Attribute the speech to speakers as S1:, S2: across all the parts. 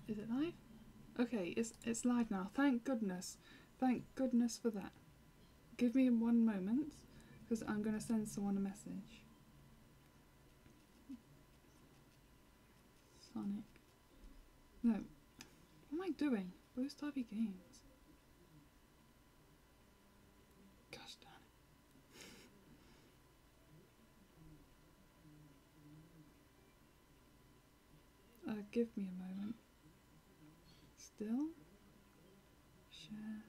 S1: Is it live? Okay, it's live now. Thank goodness. Thank goodness for that. Give me 1 moment, because I'm going to send someone a message. Sonic. No. What am I doing? Where's Derby Games? Gosh darn it. Give me a moment. Still. Share.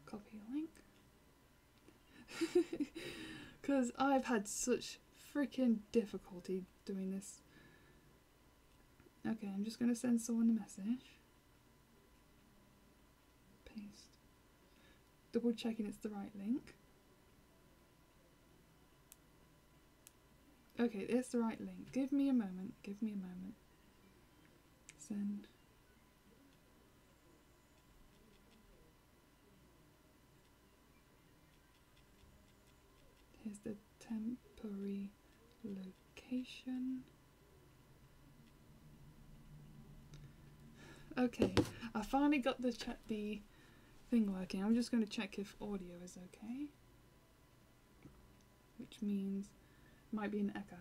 S1: Copy link. Because I've had such freaking difficulty doing this. Okay, I'm just going to send someone a message. Paste. Double checking it's the right link. Okay, it's the right link. Give me a moment. Give me a moment. Send. Here's the temporary location. Okay, I finally got the thing working. I'm just going to check if audio is okay, which means it might be an echo.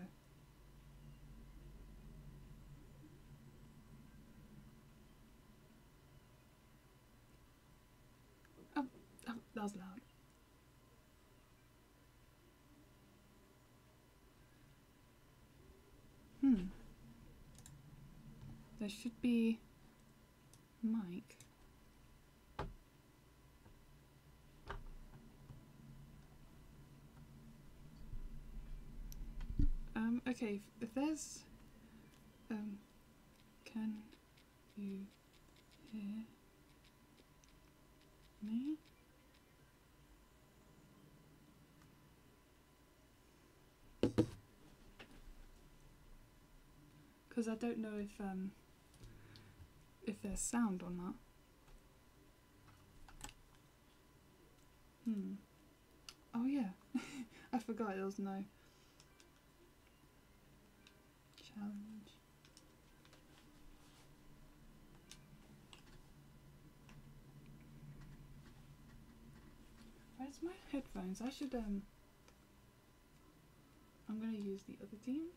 S1: Oh, that was loud. There should be mic. Okay, if there's can you hear me? Because I don't know if there's sound or not. Oh yeah, I forgot there was no challenge. Where's my headphones? I should I'm gonna use the other team.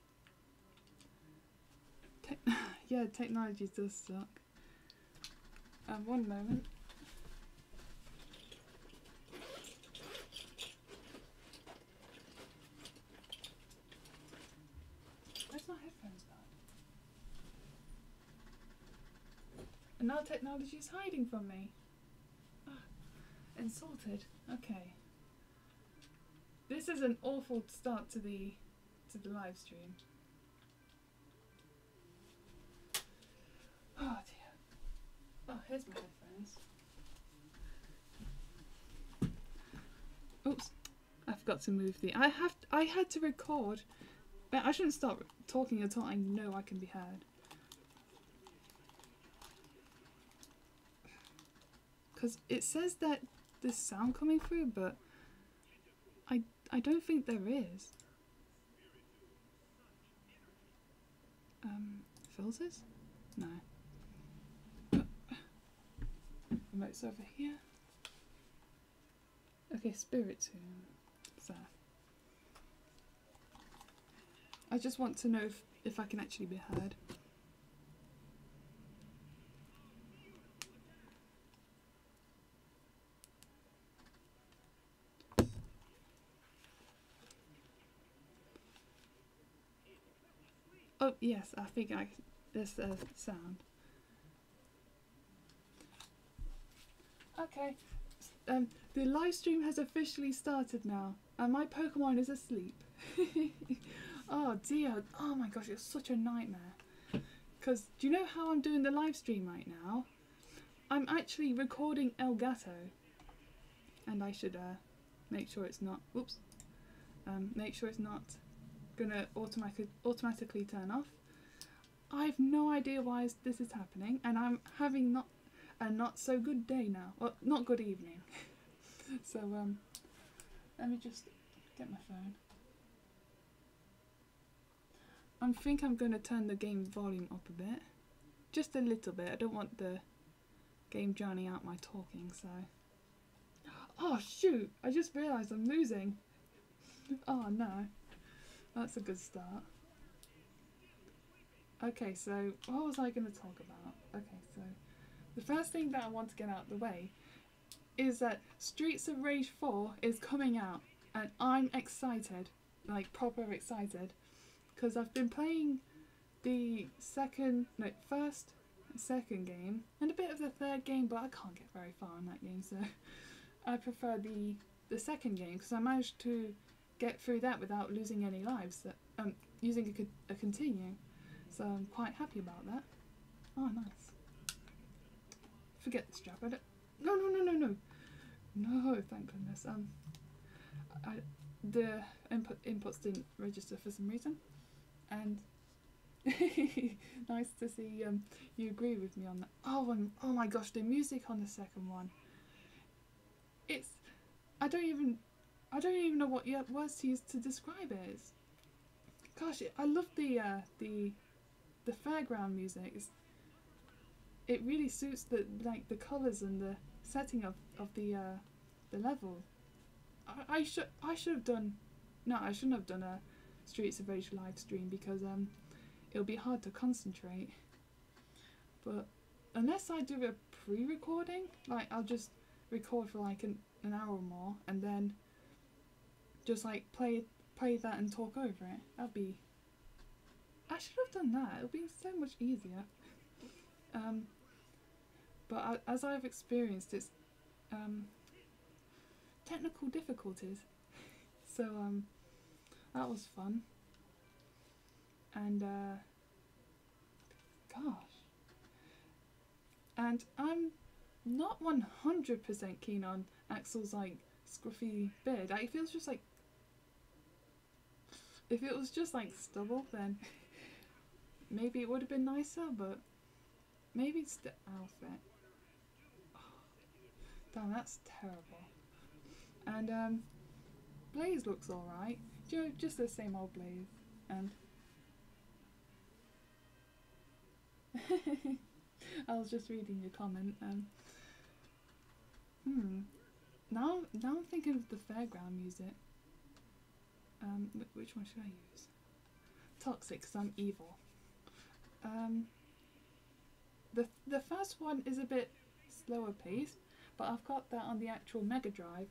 S1: Yeah, technology does suck. 1 moment. Where's my headphones gone? And now technology is hiding from me. Insulted. Okay. This is an awful start to the live stream. Oh dear. Oh, here's my headphones. Oops. I forgot to move the I had to record. But I shouldn't start talking until I know I can be heard. Because it says that there's sound coming through, but I don't think there is. Filters? No. Remote's over here. Okay, Spirit Tomb. So I just want to know if I can actually be heard. Oh yes, I think there's a sound. Okay, the live stream has officially started now, and my Pokemon is asleep. Oh dear, oh my gosh, it's such a nightmare. Because do you know how I'm doing the live stream right now? I'm actually recording Elgato, and I should make sure it's not. Oops. Make sure it's not gonna automatically turn off. I have no idea why this is happening, and I'm having a not so good day now. Well, not good evening. So let me just get my phone. I think I'm going to turn the game volume up a bit. just a little bit. I don't want the game drowning out my talking, so... Oh shoot! I just realised I'm losing. Oh no. That's a good start. Okay, so what was I going to talk about? Okay, so the first thing that I want to get out of the way is that Streets of Rage 4 is coming out, and I'm excited, like proper excited, because I've been playing the first and second game, and a bit of the third game, but I can't get very far in that game, so I prefer the second game, because I managed to get through that without losing any lives, using a continue. So I'm quite happy about that. Oh, nice. Forget the strap. No. No, thank goodness. The inputs didn't register for some reason. And nice to see you agree with me on that. Oh, and oh my gosh, the music on the second one. I don't even know what words to use to describe it. Gosh, I love the fairground music. It really suits the colours and the setting of the level. I should have done. No, I shouldn't have done a Streets of Rage live stream because it'll be hard to concentrate. But unless I do a pre-recording, like I'll just record for like an hour or more and then just like play that and talk over it. That'd be. I should have done that. It'll be so much easier. But as I've experienced, it's technical difficulties. So that was fun. And gosh. And I'm not 100% keen on Axel's like scruffy beard. It feels just like, if it was just like stubble, then maybe it would have been nicer, but maybe it's the outfit. Oh, damn, that's terrible. And Blaze looks alright. Just the same old Blaze. And I was just reading your comment. Now I'm thinking of the fairground music. Which one should I use? Toxic, because I'm evil. The first one is a bit slower paced, but I've got that on the actual Mega Drive.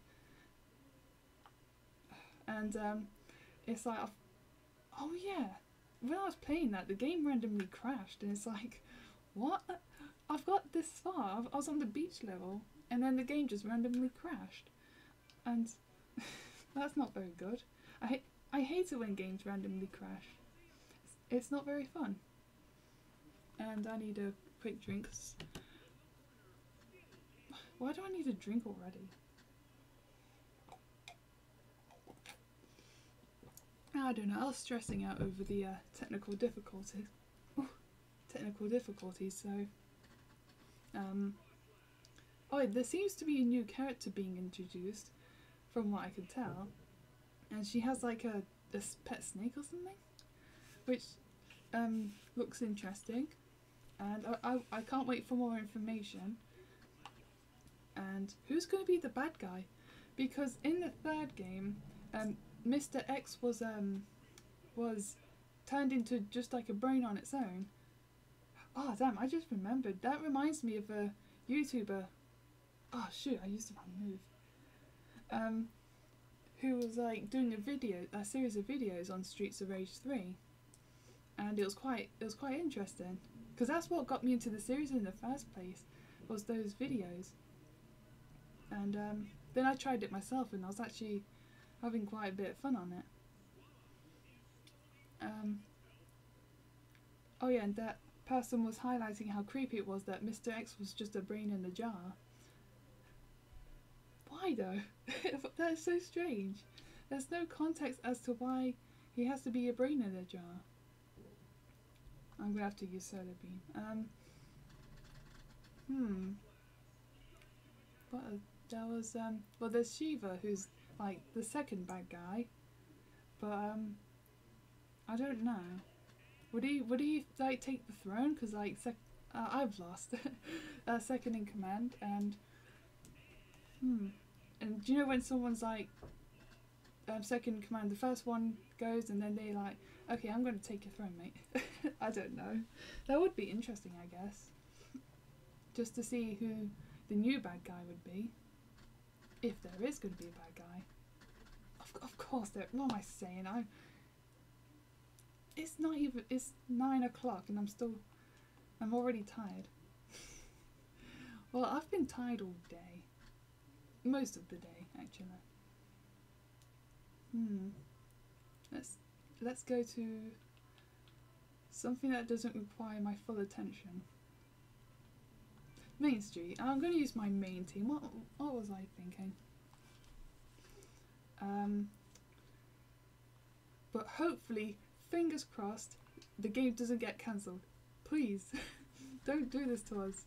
S1: And it's like, oh yeah, when I was playing that, the game randomly crashed, and it's like, what? I've got this far. I was on the beach level, and then the game just randomly crashed, and that's not very good. I hate it when games randomly crash. It's not very fun. And I need a quick drink. Why do I need a drink already? I don't know. I was stressing out over the technical difficulties. So oh, there seems to be a new character being introduced, from what I can tell, and she has like a pet snake or something, which looks interesting, and I can't wait for more information. And who's going to be the bad guy? Because in the third game, Mr. X was turned into just like a brain on its own. Oh damn, I just remembered. That reminds me of a YouTuber. Oh shoot, I used the wrong move. Who was like doing a series of videos on Streets of Rage 3. And it was quite interesting. Because that's what got me into the series in the first place, was those videos. And then I tried it myself and I was actually having quite a bit of fun on it. Oh yeah, and that person was highlighting how creepy it was that Mr. X was just a brain in a jar. Why though? That is so strange. There's no context as to why he has to be a brain in a jar. I'm gonna have to use solar beam. There was well, there's Shiva, who's like the second bad guy, but I don't know. Would he like take the throne? Because like I've lost. Second in command, and and do you know when someone's like second in command, the first one goes and then they like, okay, I'm going to take your throne, mate. I don't know. That would be interesting, I guess. Just to see who the new bad guy would be. If there is going to be a bad guy. Of course there. What am I saying? It's not even. It's 9 o'clock and I'm already tired. Well, I've been tired all day. Most of the day, actually. Let's go to something that doesn't require my full attention. Main Street. I'm going to use my main team. What was I thinking? But hopefully, fingers crossed, the game doesn't get cancelled. Please, don't do this to us.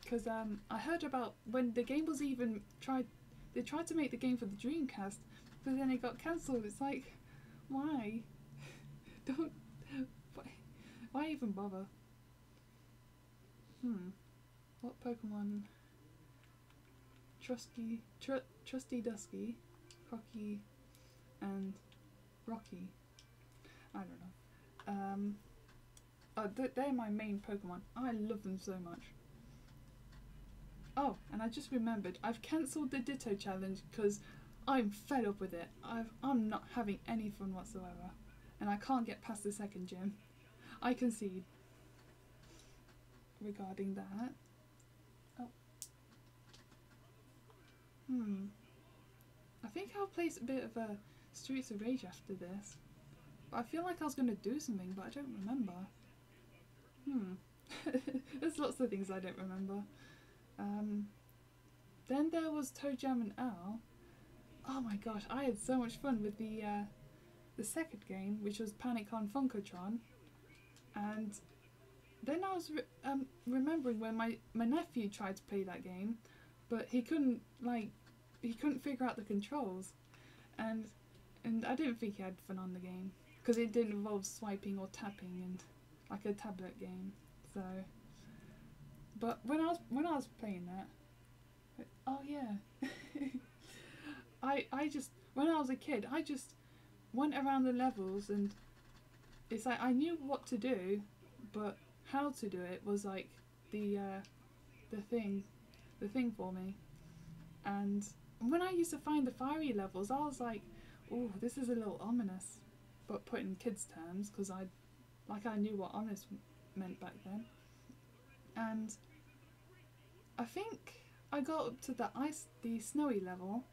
S1: Because I heard about when the game was even they tried to make the game for the Dreamcast, but then it got cancelled. It's like, why? Don't. Why even bother? What Pokemon? Trusty Dusky, Crocky, and Rocky. I don't know. They're my main Pokemon. I love them so much. Oh, and I just remembered, I've cancelled the Ditto challenge because I'm fed up with it. I'm not having any fun whatsoever. And I can't get past the second gym. I concede. Regarding that. Oh. I think I'll play a bit of a Streets of Rage after this. But I feel like I was going to do something, but I don't remember. There's lots of things I don't remember. Then there was ToeJam and Earl. Oh my gosh, I had so much fun with the second game, which was Panic on Funkotron. And then I was remembering when my nephew tried to play that game, but he couldn't figure out the controls, and I didn't think he had fun on the game because it didn't involve swiping or tapping and like a tablet game. So, but when I was playing that, oh yeah, I just when I was a kid I just went around the levels, and it's like I knew what to do, but how to do it was like the thing for me. And when I used to find the fiery levels, I was like, oh, this is a little ominous, but put in kids' terms because I knew what ominous meant back then. And I think I got up to the snowy level,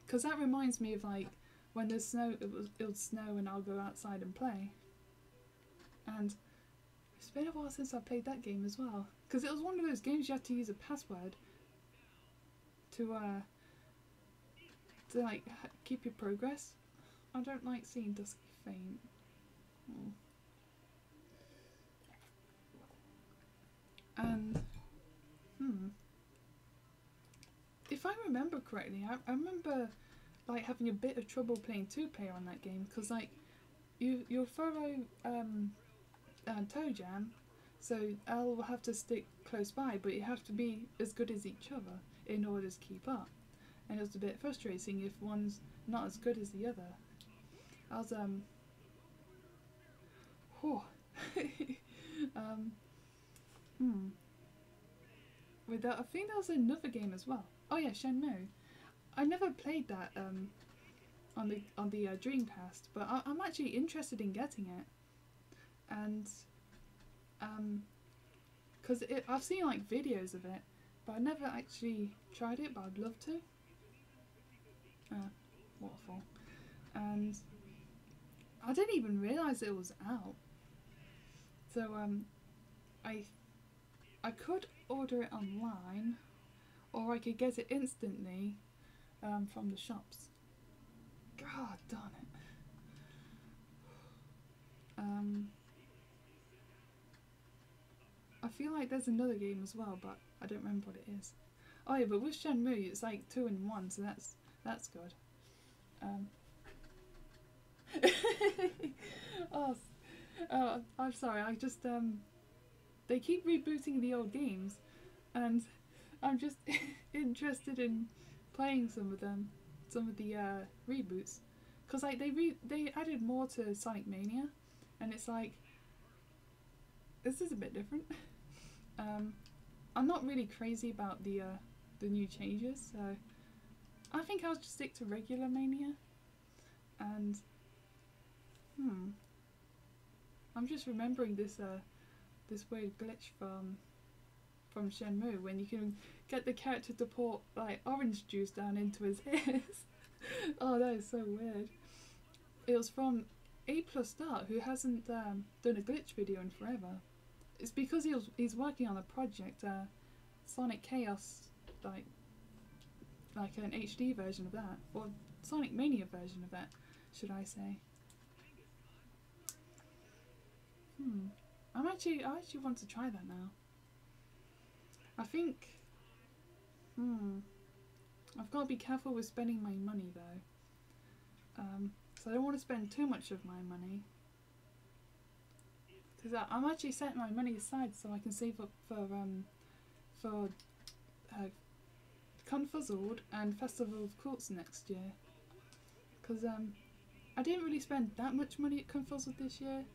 S1: because that reminds me of like when there's snow, it would snow and I'll go outside and play. And it's been a while since I played that game as well, because it was one of those games you had to use a password to like keep your progress. I don't like seeing Dusky faint. And if I remember correctly, I remember like having a bit of trouble playing 2-player on that game, because like you'll follow ToeJam, so L will have to stick close by, but you have to be as good as each other in order to keep up. And it was a bit frustrating if one's not as good as the other. I was with that, I think there was another game as well. Oh yeah, Shenmue. I never played that on the Dreamcast, but I'm actually interested in getting it. And because I've seen like videos of it, but I never actually tried it. But I'd love to. Waterfall. And I didn't even realise it was out. So I could order it online, or I could get it instantly from the shops. God darn it. I feel like there's another game as well, but I don't remember what it is. Oh yeah, but with Shenmue it's like 2 in 1, so that's good. Oh, I'm sorry. I just they keep rebooting the old games, and I'm just interested in playing some of them, some of the reboots, because like they added more to Sonic Mania, and it's like this is a bit different. I'm not really crazy about the new changes, so I think I'll just stick to regular Mania. And I'm just remembering this this weird glitch from Shenmue when you can get the character to pour like orange juice down into his ears. Oh, that is so weird. It was from A Plus Start, who hasn't done a glitch video in forever. It's because he's working on a project, Sonic Chaos, like an HD version of that, or Sonic Mania version of that, should I say? I actually want to try that now. I think, I've got to be careful with spending my money though, so I don't want to spend too much of my money, because I'm actually setting my money aside so I can save up for Confuzzled and Festival of Quartz next year, because I didn't really spend that much money at Confuzzled this year.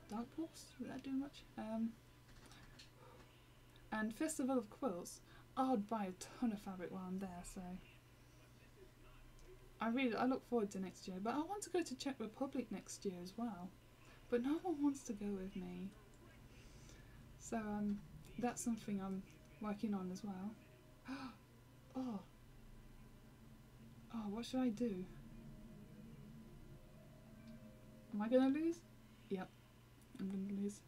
S1: Dark Pulse, did that do much? And Festival of Quilts, I'll buy a ton of fabric while I'm there, so I look forward to next year. But I want to go to Czech Republic next year as well, but no one wants to go with me, so that's something I'm working on as well. Oh, what should I do? Am I gonna lose? Yep, I'm gonna lose.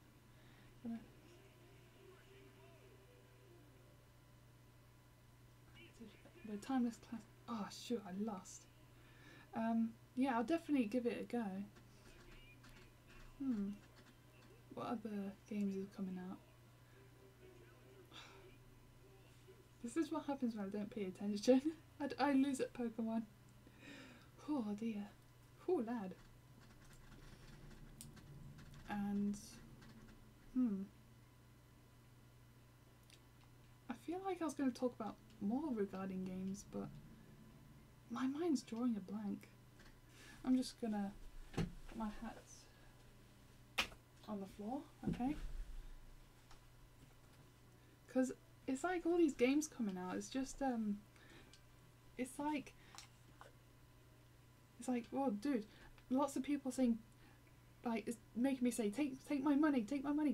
S1: The Timeless Class. Oh shoot, I lost. Yeah, I'll definitely give it a go. What other games are coming out? This is what happens when I don't pay attention. I lose at Pokemon. Oh dear. Oh lad. And I feel like I was going to talk about more regarding games, but my mind's drawing a blank. I'm just gonna put my hat on the floor, okay? Because it's like all these games coming out, it's just it's like, well dude, lots of people saying, like, it's making me say take my money,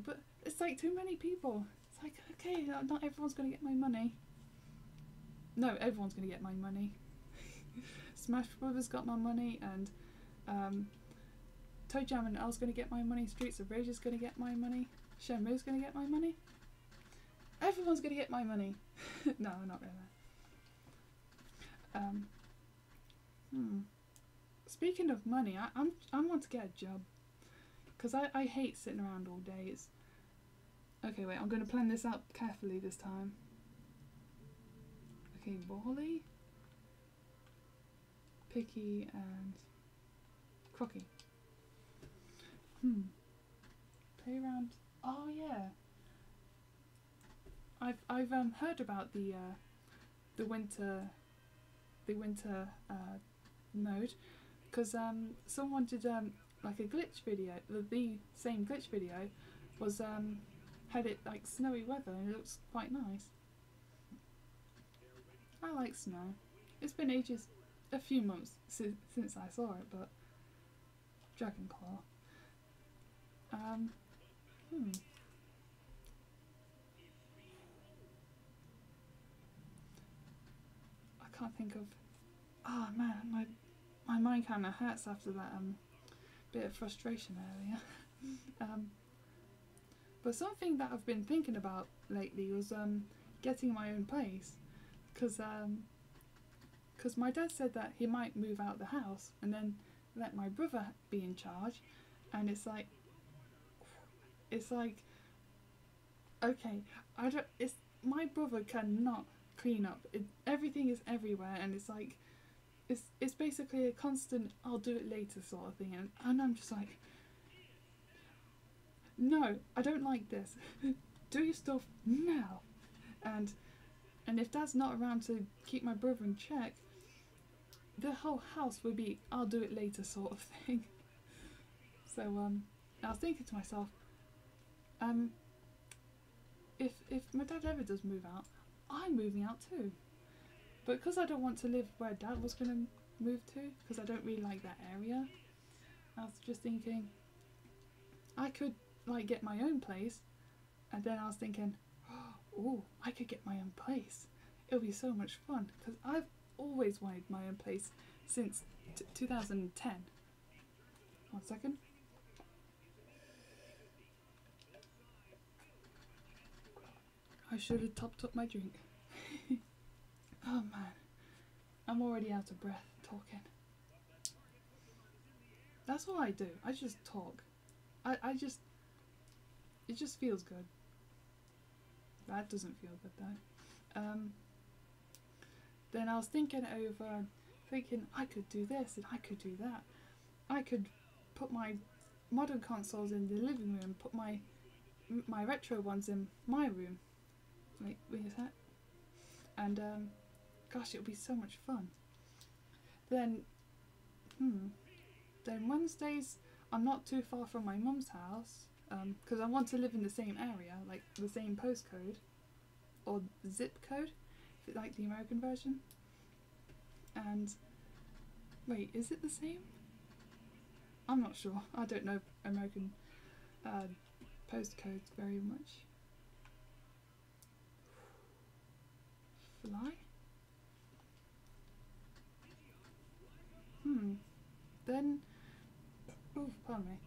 S1: but it's like too many people. It's like, okay, not everyone's gonna get my money. No, everyone's gonna get my money. Smash Brothers got my money, and Toe Jam and L's gonna get my money, Streets of Rage is gonna get my money, Shenmue's gonna get my money. Everyone's gonna get my money. No, not really. Speaking of money, I want to get a job, because I hate sitting around all day. Okay, wait, I'm going to plan this out carefully this time. Okay, Wally, Picky, and Crocky. Playground. Oh yeah. I've heard about the winter mode, because someone did like a glitch video. The same glitch video was had it like snowy weather, and it looks quite nice. I like snow. It's been ages, a few months since I saw it, but Dragonclaw. I can't think of. Oh man, my mind kind of hurts after that bit of frustration earlier. But something that I've been thinking about lately was getting my own place, because my dad said that he might move out the house and then let my brother be in charge, and it's like okay, my brother cannot clean up. Everything is everywhere, and it's like it's basically a constant I'll do it later sort of thing, and I'm just like, no, I don't like this. Do your stuff now. And if Dad's not around to keep my brother in check, the whole house would be I'll do it later sort of thing. So I was thinking to myself, if my dad ever does move out, I'm moving out too. But because I don't want to live where Dad was going to move to, because I don't really like that area, I was just thinking I could like get my own place. And then I was thinking, oh, I could get my own place. It'll be so much fun, because I've always wanted my own place since 2010. 1 second. I should have topped up my drink. Oh man, I'm already out of breath talking. That's all I do. I just talk. It just feels good. That doesn't feel good though. Then I was thinking I could do this and I could do that. I could put my modern consoles in the living room, put my retro ones in my room. Wait a sec. And gosh, it would be so much fun. Then Wednesdays I'm not too far from my mum's house, because I want to live in the same area, like the same postcode or zip code, like the American version. And wait, is it the same? I'm not sure. I don't know American postcodes very much. Fly? Then, oh, pardon me.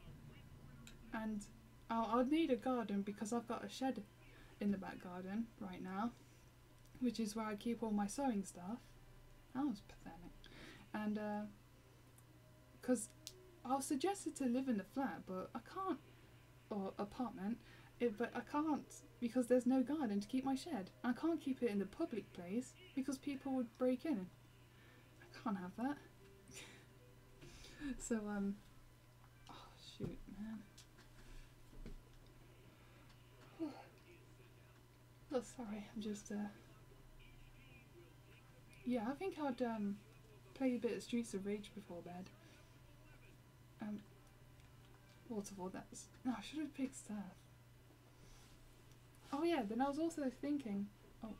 S1: And I'll need a garden because I've got a shed in the back garden right now, which is where I keep all my sewing stuff. That was pathetic. And because I was suggested to live in the flat, but I can't, or apartment, but I can't because there's no garden to keep my shed. I can't keep it in the public place because people would break in. I can't have that. So oh shoot, man. Oh, sorry, I'm just yeah, I think I'd play a bit of Streets of Rage before bed. Waterfall, that's... No, I should have picked Surf. Oh yeah, then I was also thinking... Oh.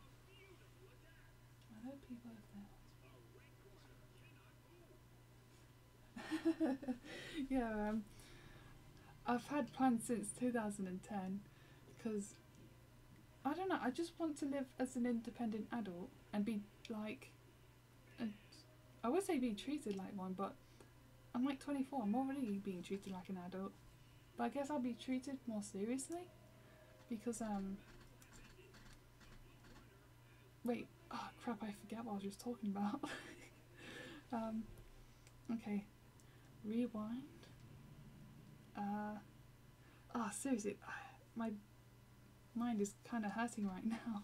S1: Are there people up there? Yeah, I've had plans since 2010, because... I don't know, I just want to live as an independent adult and be like... I would say be treated like one, but I'm like 24, I'm already being treated like an adult. But I guess I'll be treated more seriously because wait, oh crap, I forget what I was just talking about. Okay, rewind. Seriously, my mind is kind of hurting right now.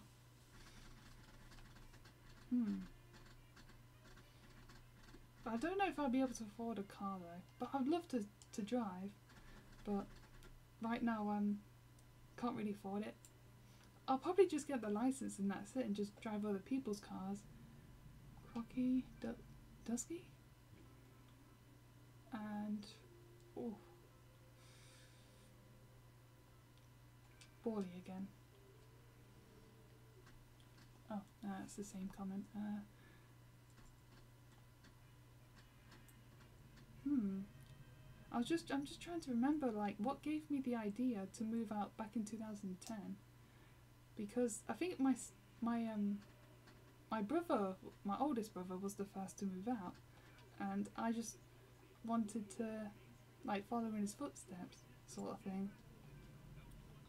S1: I don't know if I'll be able to afford a car though, but I'd love to drive, but right now can't really afford it. I'll probably just get the license and that's it, and just drive other people's cars. Crocky, Dusky? And oh, Bally again. Oh, no, it's the same comment. I'm just trying to remember like what gave me the idea to move out back in 2010, because I think my brother, my oldest brother, was the first to move out, and I just wanted to like follow in his footsteps, sort of thing.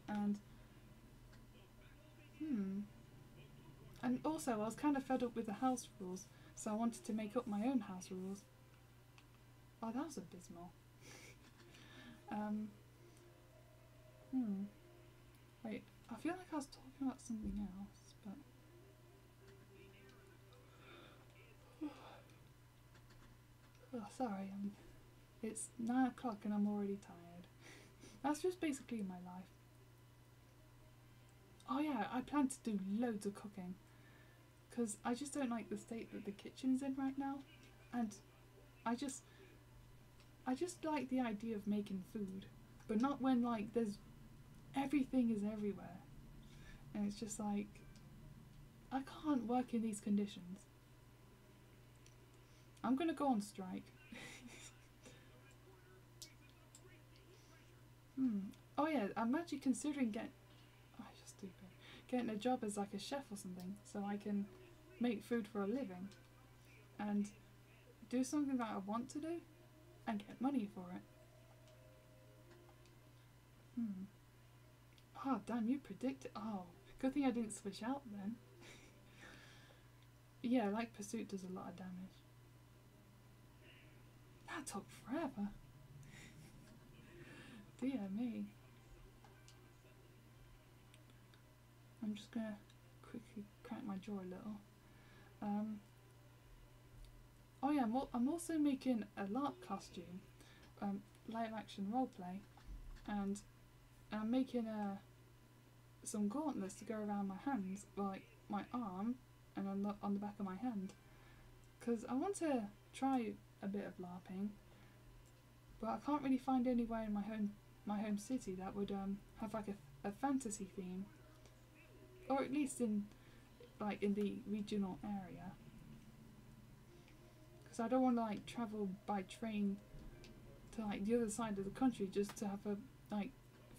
S1: And and also I was kind of fed up with the house rules, so I wanted to make up my own house rules. Oh, that was abysmal. Wait, I feel like I was talking about something else, but... Oh, sorry, it's 9 o'clock and I'm already tired. That's just basically my life. Oh yeah, I plan to do loads of cooking because I just don't like the state that the kitchen's in right now, and I just like the idea of making food, but not when like there's everything is everywhere, and it's just like I can't work in these conditions. I'm gonna go on strike. Oh yeah, I'm actually considering getting a job as like a chef or something, so I can make food for a living and do something that I want to do and get money for it. Oh damn, you predicted. Oh, good thing I didn't switch out then. Yeah, like Pursuit does a lot of damage. That took forever. Dear me. I'm just gonna quickly crack my jaw a little. Oh yeah, I'm also making a LARP costume, live action roleplay, and I'm making some gauntlets to go around my hands, like my arm, and on the back of my hand, because I want to try a bit of LARPing, but I can't really find anywhere in my home city that would have like a fantasy theme, or at least in the regional area. Because I don't want to like travel by train to like the other side of the country just to have a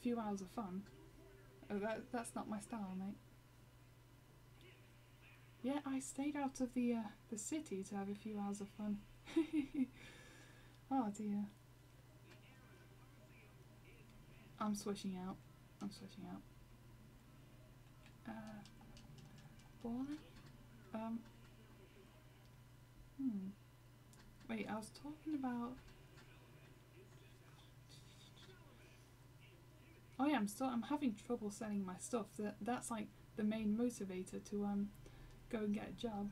S1: few hours of fun. Oh, that's not my style, mate. Yeah, I stayed out of the city to have a few hours of fun. Oh dear. I'm switching out. Balling? Wait, I was talking about... Oh yeah, I'm having trouble selling my stuff. That's like the main motivator to go and get a job.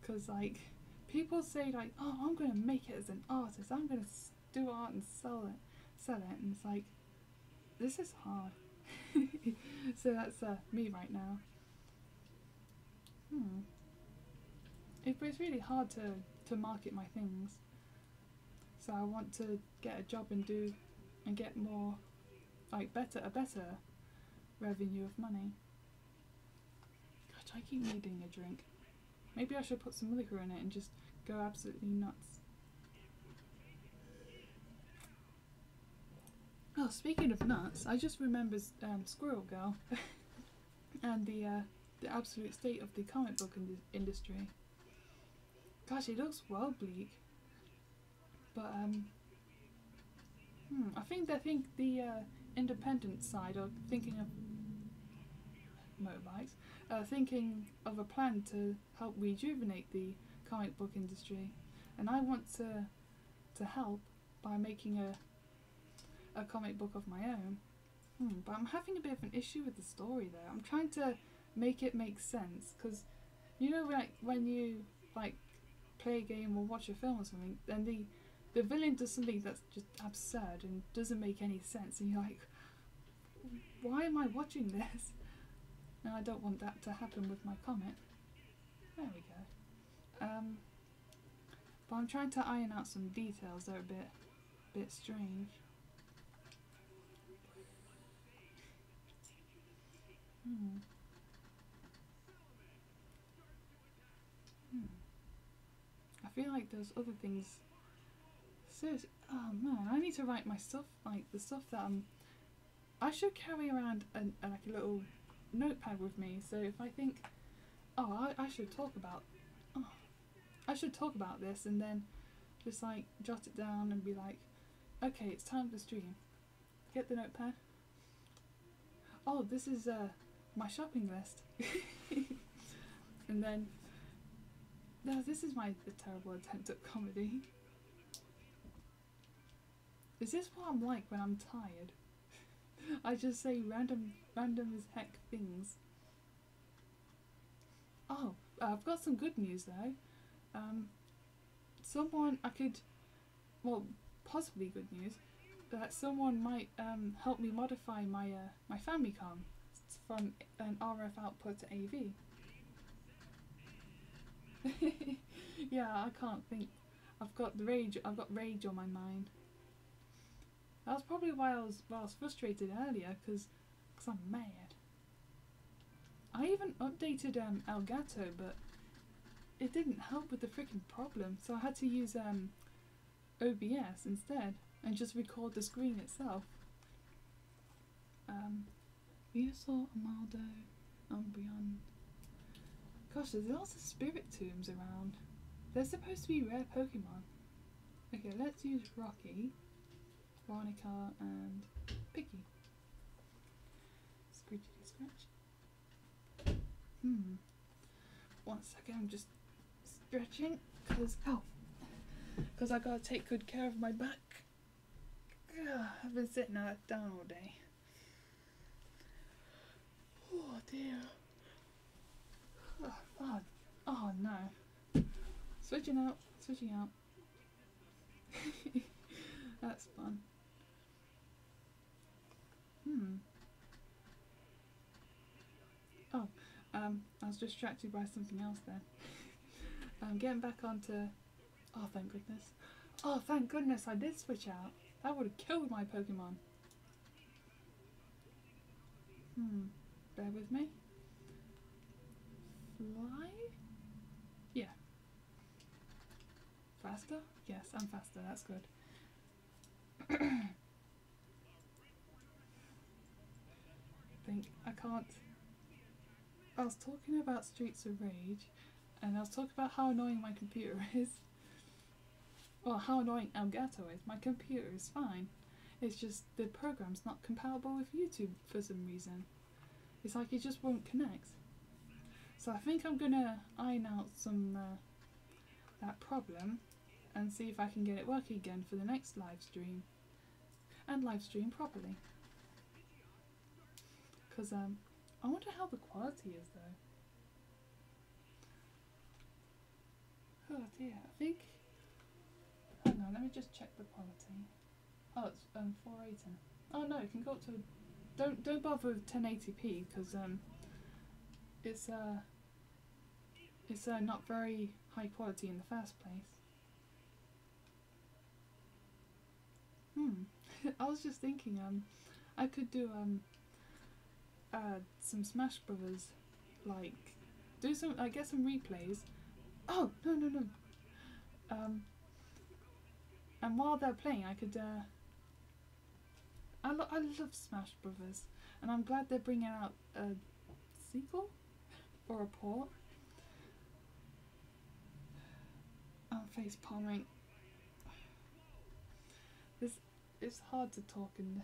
S1: Cause like people say like, oh, I'm gonna make it as an artist. I'm gonna do art and sell it, and it's like, this is hard. So that's me right now. It's really hard to market my things. So I want to get a job and get more a better revenue of money. Gosh, I keep needing a drink. Maybe I should put some liquor in it and just go absolutely nuts. Oh, speaking of nuts, I just remembered Squirrel Girl and the absolute state of the comic book industry. Gosh, it looks well bleak. But I think the independent side are thinking of motorbikes, thinking of a plan to help rejuvenate the comic book industry, and I want to help by making a comic book of my own. But I'm having a bit of an issue with the story there. I'm trying to make it make sense, because you know, like when you like play a game or watch a film or something, then the villain does something that's just absurd and doesn't make any sense, and you're like, why am I watching this? And I don't want that to happen with my comic. There we go. But I'm trying to iron out some details that are a bit strange. I feel like there's other things. Oh man, I need to write my stuff, like the stuff that I should carry around like a little notepad with me. So if I think, oh, I should talk about, this, and then just like jot it down and be like, okay, it's time for stream. Get the notepad. Oh, this is my shopping list. And then, no, this is my terrible attempt at comedy. Is this what I'm like when I'm tired? I just say random as heck things. Oh, I've got some good news though. Someone possibly good news. that someone might help me modify my my Famicom from an RF output to AV. Yeah, I can't think. I've got rage on my mind. That's probably why I was frustrated earlier, because I'm mad. I even updated Elgato, but it didn't help with the freaking problem, so I had to use OBS instead and just record the screen itself. Venusaur, Amaldo, Umbreon. Gosh, there's lots of Spirit Tombs around. They're supposed to be rare Pokemon. Okay, let's use Rocky, Veronica, and Piggy. Scratchity scratch. 1 second, I'm just stretching, because I gotta take good care of my back. I've been sitting down all day. Oh dear. Oh no. Switching out. That's fun. Oh, I was distracted by something else then. Getting back onto... Oh, thank goodness. Oh, thank goodness I did switch out. That would have killed my Pokemon. Bear with me. Fly? Yeah. Faster? Yes, I'm faster. That's good. I can't... I was talking about Streets of Rage, and I was talking about how annoying my computer is. Well, how annoying Elgato is. My computer is fine. It's just the program's not compatible with YouTube for some reason. It's like it just won't connect. So I think I'm gonna iron out some that problem and see if I can get it working again for the next live stream. And live stream properly. Because I wonder how the quality is though. Oh dear, I think... Hang on, let me just check the quality. Oh, it's 480. Oh no, it can go up to... Don't bother with 1080p, because it's not very high quality in the first place. I was just thinking I could do some Smash Brothers, like get some replays. Oh no. And while they're playing, I could I love Smash Brothers, and I'm glad they're bringing out a sequel or a port. I'm face palming. It's hard to talk in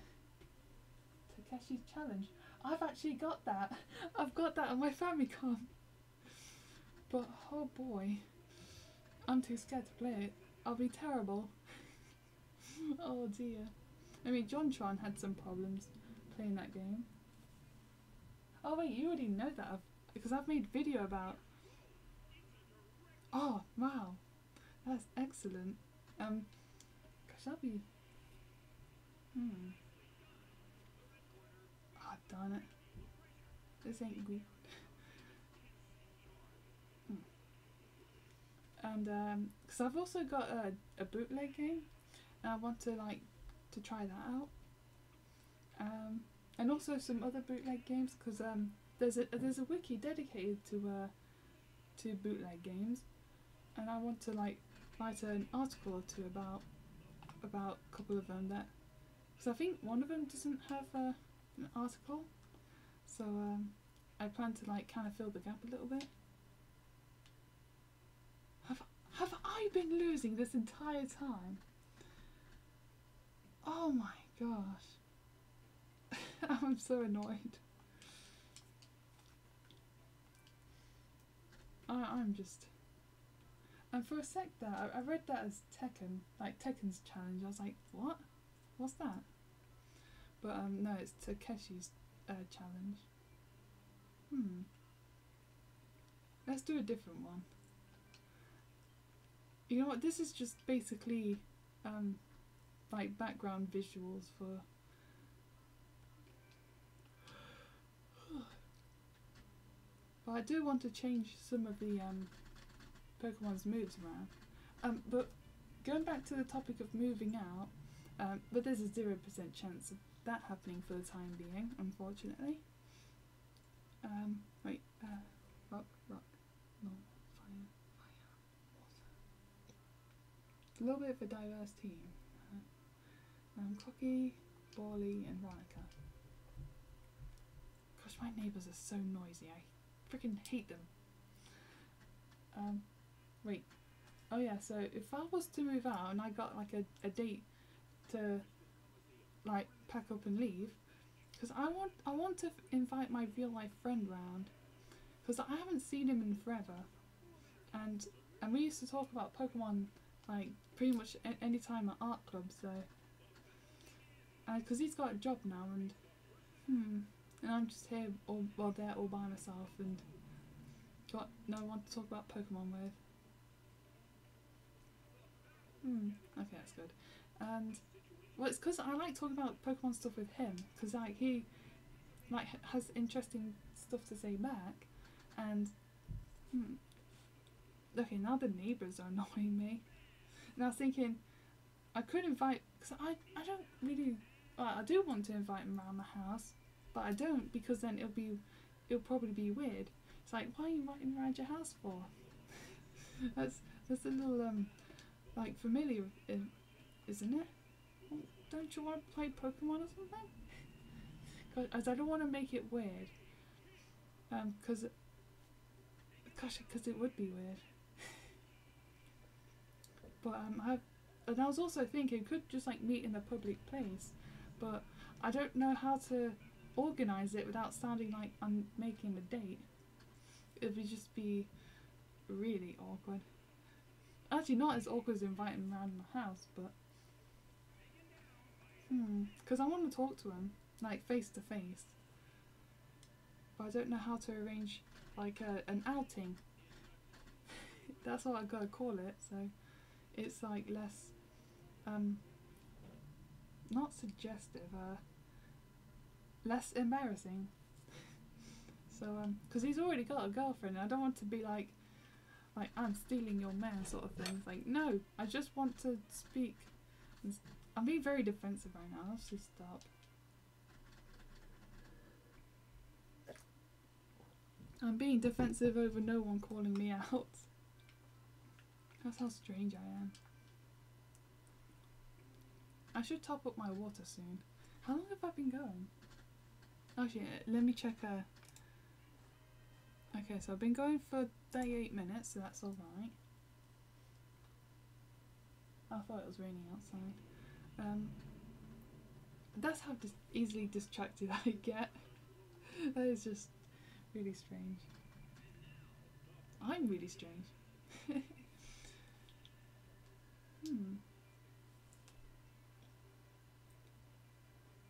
S1: Takeshi's Challenge. I've actually got that. I've got that on my Famicom. But oh boy, I'm too scared to play it. I'll be terrible. Oh dear. I mean, JonTron had some problems playing that game. Oh wait, you already know that because I've made video about... Oh wow, that's excellent. Gosh, that'll be... Oh darn it. This ain't good. And because I've also got a bootleg game, and I want to try that out. And also some other bootleg games, because there's a wiki dedicated to bootleg games, and I want to write an article or two about a couple of them that, because I think one of them doesn't have an article, so I plan to kind of fill the gap a little bit. Have I been losing this entire time? Oh my gosh. I'm so annoyed. I'm just... And for a sec there, I read that as Tekken, like Tekken's challenge. I was like, what? What's that? But no, it's Takeshi's challenge. Let's do a different one. You know what, this is just basically like background visuals for. But I do want to change some of the Pokemon's moves around. But going back to the topic of moving out, but there's a 0% chance of that happening for the time being, unfortunately. Wait, rock, no, fire, water. A little bit of a diverse team. Clocky, Borley, and Ronica. Gosh, my neighbours are so noisy. I freaking hate them. Wait. Oh yeah, so if I was to move out and I got like a date to like pack up and leave, because I want to invite my real life friend round, because I haven't seen him in forever, and we used to talk about Pokemon like pretty much any time at art club, so because he's got a job now, and I'm just here there all by myself and got no one to talk about Pokemon with. Okay, that's good. And well, it's because I like talking about Pokemon stuff with him, because like he like has interesting stuff to say back, and okay, now the neighbours are annoying me. And I was thinking I could invite, because I don't really, well, I do want to invite him around the house, but I don't, because then it'll probably be weird. It's like, why are you inviting him around your house for? that's a little like familiar, isn't it? Well, don't you want to play Pokemon or something? Because I don't want to make it weird. Because it would be weird. But I was also thinking, could just like meet in a public place, but I don't know how to organise it without sounding like I'm making a date. It would just be really awkward. Actually, not as awkward as inviting him around my house, but because I want to talk to him like face to face, but I don't know how to arrange like an outing. That's what I gotta call it. So it's like less not suggestive, less embarrassing. So because he's already got a girlfriend, I don't want to be like I'm stealing your man sort of thing. It's like, no, I just want to speak. I'm being very defensive right now. Let's just stop. I'm being defensive over no one calling me out. That's how strange I am. I should top up my water soon. How long have I been going? Actually, let me check. Okay, so I've been going for 38 minutes, so that's alright. I thought it was raining outside. That's how easily distracted I get. That is just really strange. I'm really strange.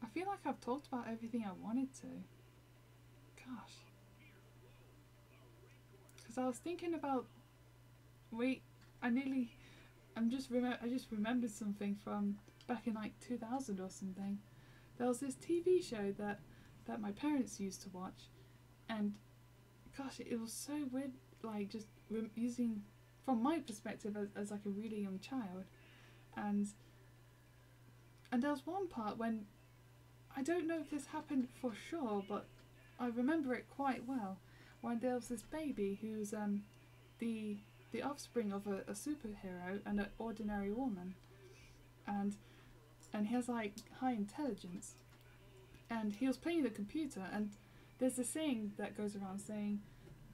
S1: I feel like I've talked about everything I wanted to. Gosh. Because I was thinking about, I just remembered something from back in like 2000 or something. There was this TV show that my parents used to watch, and gosh, it was so weird, like just using from my perspective as like a really young child, and there was one part when, I don't know if this happened for sure, but I remember it quite well, when there was this baby who's the offspring of a superhero and an ordinary woman, and he has like high intelligence, and he was playing the computer, and there's a saying that goes around saying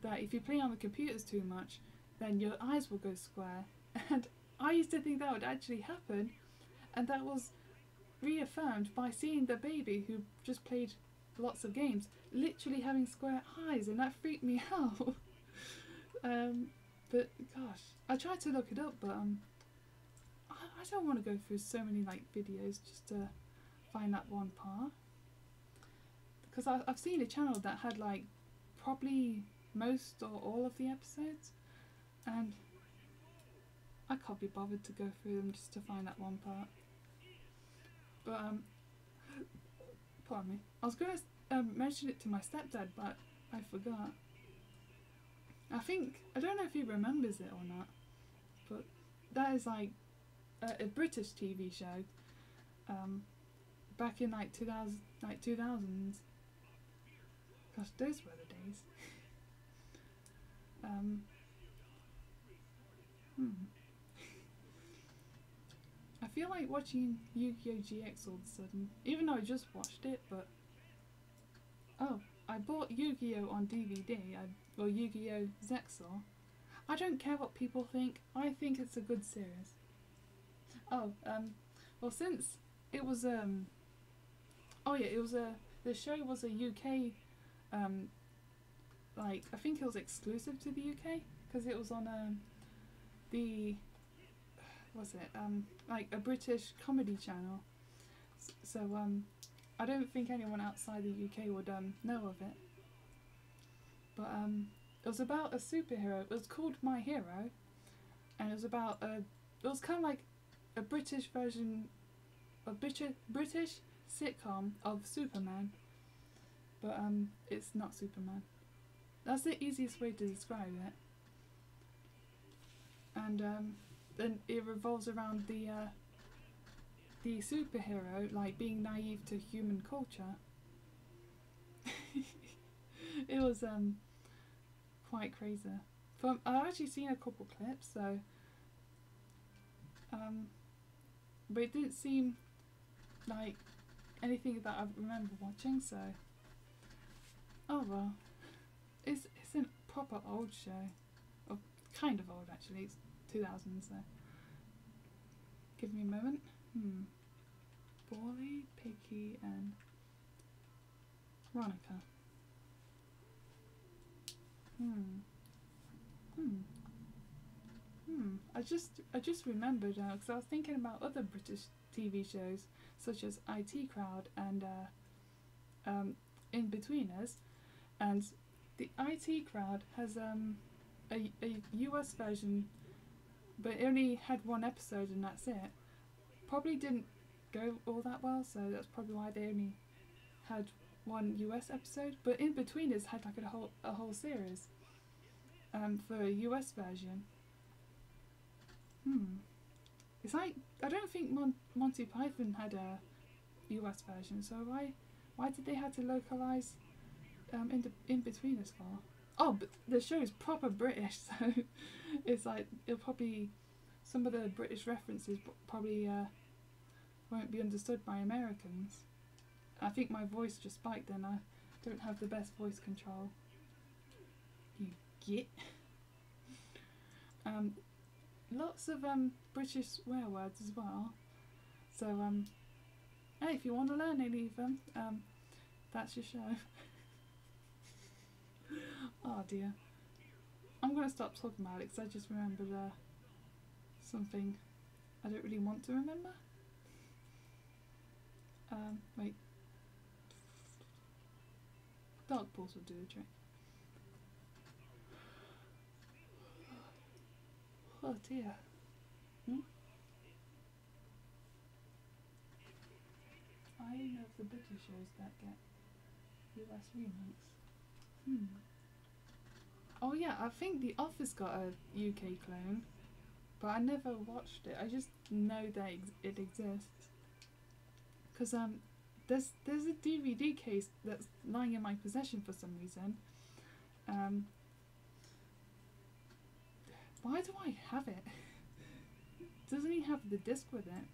S1: that if you play on the computers too much, then your eyes will go square, and I used to think that would actually happen, and that was reaffirmed by seeing the baby who just played lots of games literally having square eyes, and that freaked me out. But gosh, I tried to look it up, but I don't want to go through so many like videos just to find that one part, because I've seen a channel that had like probably most or all of the episodes, and I can't be bothered to go through them just to find that one part. But pardon me. I was gonna mention it to my stepdad, but I forgot. I don't know if he remembers it or not, but that is like a British TV show. Back in like 2000s. Gosh, those were the days. I feel like watching Yu-Gi-Oh! GX all of a sudden, even though I just watched it, but oh, I bought Yu-Gi-Oh! On DVD, or Yu-Gi-Oh! Zexor. I don't care what people think, I think it's a good series. Oh, well since it was, oh yeah, it was the show was a UK, like, I think it was exclusive to the UK, because it was on, what's it, like a British comedy channel. So, I don't think anyone outside the UK would, know of it. But, it was about a superhero. It was called My Hero, and it was about it was kind of like a British version, a British sitcom of Superman. But, it's not Superman. That's the easiest way to describe it. And, then it revolves around the superhero, like, being naive to human culture. It was, quite crazy. I've actually seen a couple clips, so, but it didn't seem like anything that I remember watching, so, oh well. It's a proper old show. Or kind of old, actually. It's 2000, so. Give me a moment. Bally, Picky, and Veronica. I just remembered, because I was thinking about other British TV shows, such as IT Crowd and In-Betweeners, and the IT Crowd has a US version, but it only had one episode and that's it. Probably didn't go all that well, so that's probably why they only had one US episode. But In-Betweeners had like a whole series for a US version. It's like, I don't think Monty Python had a US version, so why did they have to localise In-Betweeners for? Oh, but the show is proper British, so it's like, it'll probably, some of the British references probably won't be understood by Americans. I think my voice just spiked then, I don't have the best voice control. You git. Lots of British swear words as well. So hey, if you want to learn any of them, that's your show. Oh dear. I'm going to stop talking about it because I just remembered something I don't really want to remember. Wait. Dark Pulse will do the trick. Oh dear. I know of the British shows that get US remakes. Oh yeah, I think The Office got a UK clone, but I never watched it. I just know that it exists. Because there's a DVD case that's lying in my possession for some reason. Why do I have it? Doesn't he have the disc with it?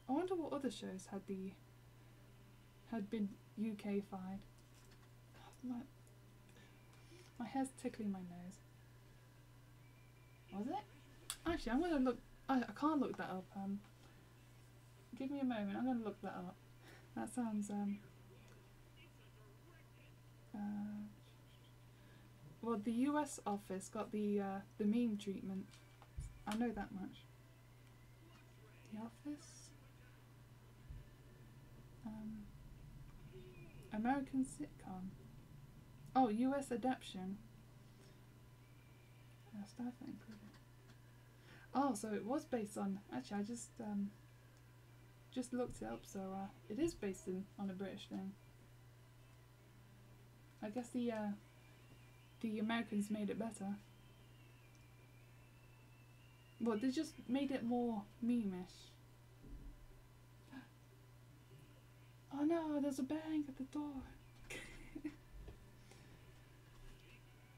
S1: I wonder what other shows had been UK-fied. My hair's tickling my nose. Was it? Actually, I'm gonna look. I can't look that up. Give me a moment. I'm gonna look that up. That sounds well, the US office got the meme treatment. I know that much. The Office. American sitcom. Oh, US adaptation. Staff included. Oh, so it was based on. Actually, I just looked it up. So it is based on a British thing. I guess the Americans made it better. Well, they just made it more meme-ish. Oh no, there's a bang at the door.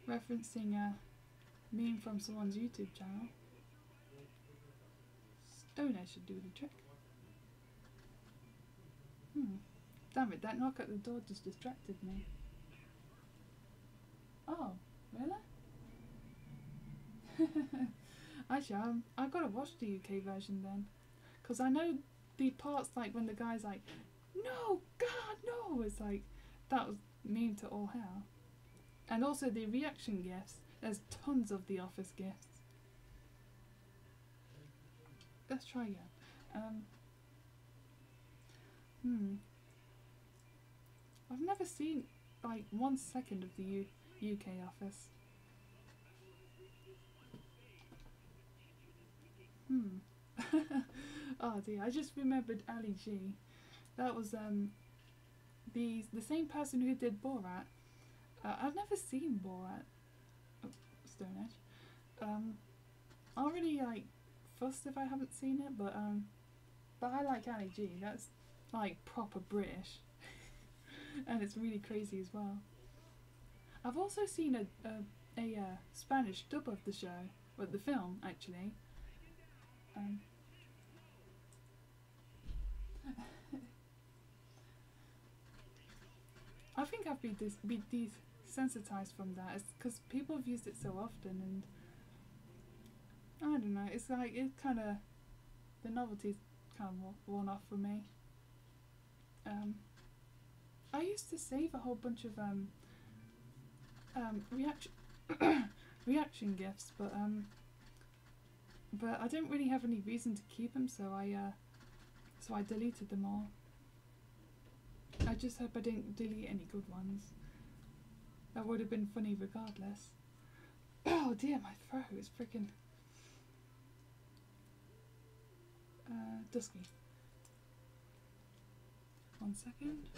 S1: Referencing a meme from someone's YouTube channel. Stoner should do the trick. Damn it, that knock at the door just distracted me. Oh, really? Actually, I've got to watch the UK version then. Because I know the parts like when the guy's like, no, God, no! It's like, that was meme to all hell. And also the reaction gifs. There's tons of The Office gifs. Let's try again. I've never seen like 1 second of the UK Office. Oh dear, I just remembered Ali G. That was the same person who did Borat. I've never seen Borat. Oh, Stone Edge. I'll really like fussed if I haven't seen it, but I like Ali G. That's like proper British, and it's really crazy as well. I've also seen a Spanish dub of the show, but the film actually. I think I've been desensitized from that. It's because people have used it so often, and I don't know. It's like it kind of the novelty's kind of worn off for me. I used to save a whole bunch of reaction gifs, but I didn't really have any reason to keep them, so I deleted them all. I just hope I didn't delete any good ones. That would have been funny regardless. Oh dear, my throat is freaking dusky. 1 second.